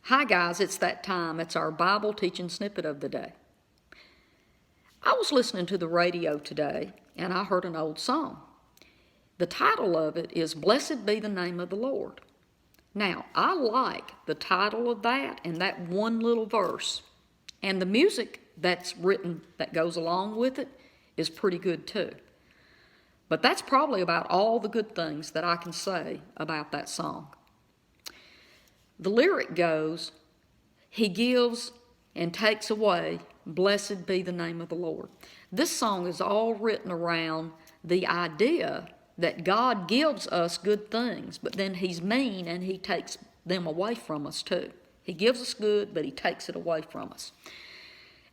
Hi guys, it's that time. It's our Bible Teaching Snippet of the day. I was listening to the radio today and I heard an old song. The title of it is Blessed Be the Name of the Lord. Now, I like the title of that and that one little verse. And the music that's written that goes along with it is pretty good too. But that's probably about all the good things that I can say about that song. The lyric goes, He gives and takes away, blessed be the name of the Lord. This song is all written around the idea that God gives us good things, but then He's mean and He takes them away from us too. He gives us good, but He takes it away from us.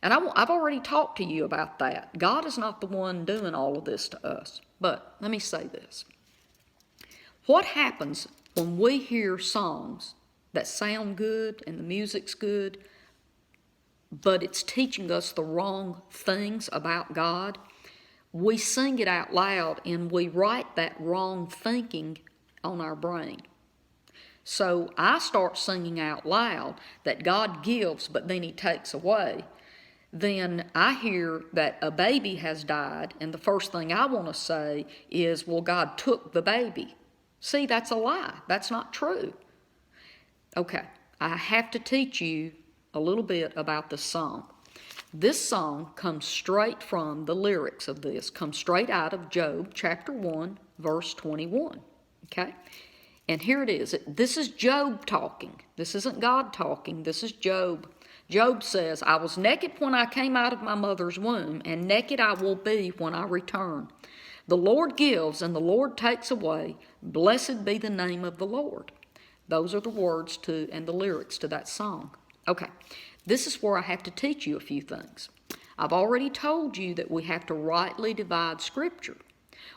And I've already talked to you about that. God is not the one doing all of this to us. But let me say this. What happens when we hear songs that sound good and the music's good, but it's teaching us the wrong things about God? We sing it out loud and we write that wrong thinking on our brain. So I start singing out loud that God gives, but then He takes away. Then I hear that a baby has died, and the first thing I want to say is, well, God took the baby. See, that's a lie. That's not true. Okay, I have to teach you a little bit about this song. This song comes straight from the lyrics of this, comes straight out of Job chapter 1, verse 21. Okay? And here it is. This is Job talking. This isn't God talking. This is Job. Job says, I was naked when I came out of my mother's womb, and naked I will be when I return. The Lord gives and the Lord takes away. Blessed be the name of the Lord. Those are the words to and the lyrics to that song. Okay, this is where I have to teach you a few things. I've already told you that we have to rightly divide Scripture.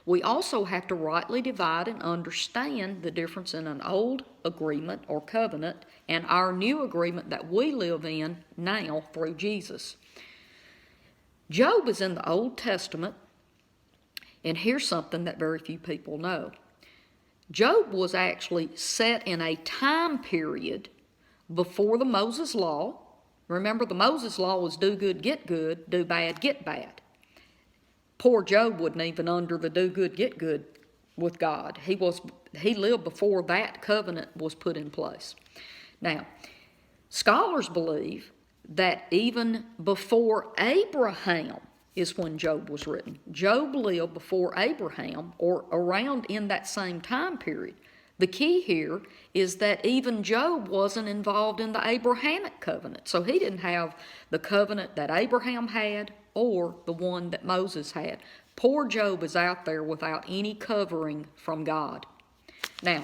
We also have to rightly divide and understand the difference in an old agreement or covenant and our new agreement that we live in now through Jesus. Job is in the Old Testament, and here's something that very few people know. Job was actually set in a time period before the Moses Law. Remember, the Moses Law was do good, do bad, get bad. Poor Job wasn't even under the do good, get good with God. He lived before that covenant was put in place. Now, scholars believe that even before Abraham is when Job was written. Job lived before Abraham or around in that same time period. The key here is that even Job wasn't involved in the Abrahamic covenant. So he didn't have the covenant that Abraham had or the one that Moses had. Poor Job is out there without any covering from God. Now,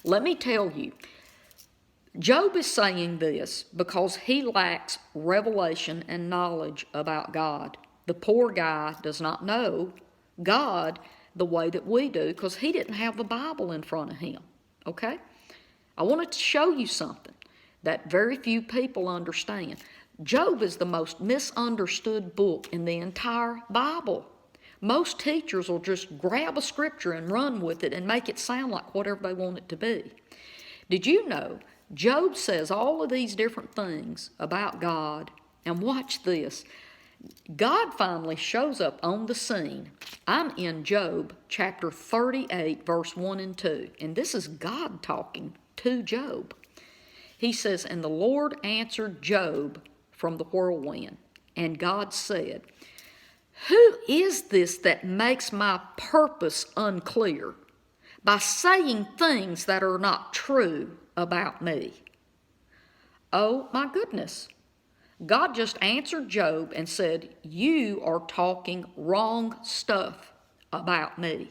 let me tell you, Job is saying this because he lacks revelation and knowledge about God. The poor guy does not know God the way that we do because he didn't have the Bible in front of him, okay? I wanted to show you something that very few people understand. Job is the most misunderstood book in the entire Bible. Most teachers will just grab a scripture and run with it and make it sound like whatever they want it to be. Did you know Job says all of these different things about God, and watch this. God finally shows up on the scene. I'm in Job chapter 38, verse 1 and 2, and this is God talking to Job. He says, And the Lord answered Job from the whirlwind, and God said, Who is this that makes my purpose unclear by saying things that are not true about me? Oh my goodness. God just answered Job and said, You are talking wrong stuff about me.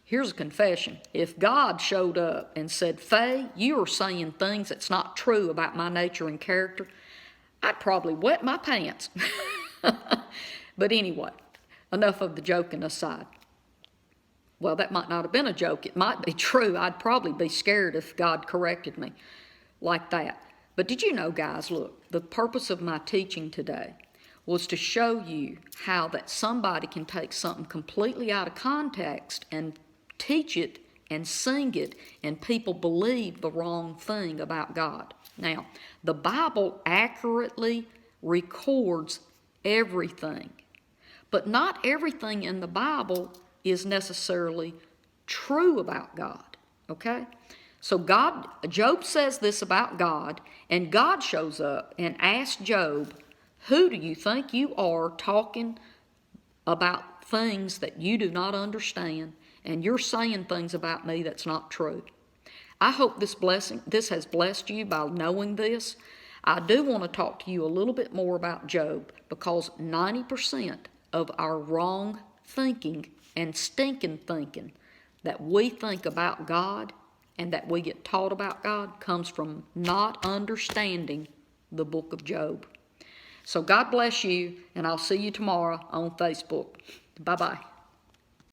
Here's a confession. If God showed up and said, Faye, you are saying things that's not true about my nature and character, I'd probably wet my pants. But anyway, enough of the joking aside. Well, that might not have been a joke. It might be true. I'd probably be scared if God corrected me like that. But did you know, guys, look, the purpose of my teaching today was to show you how that somebody can take something completely out of context and teach it and sing it, and people believe the wrong thing about God. Now, the Bible accurately records everything, but not everything in the Bible is necessarily true about God, okay? So Job says this about God, and God shows up and asks Job, who do you think you are talking about things that you do not understand, and you're saying things about me that's not true? I hope this has blessed you by knowing this. I do want to talk to you a little bit more about Job, because 90% of our wrong thinking and stinking thinking that we think about God and that we get taught about God comes from not understanding the book of Job. So God bless you, and I'll see you tomorrow on Facebook. Bye-bye.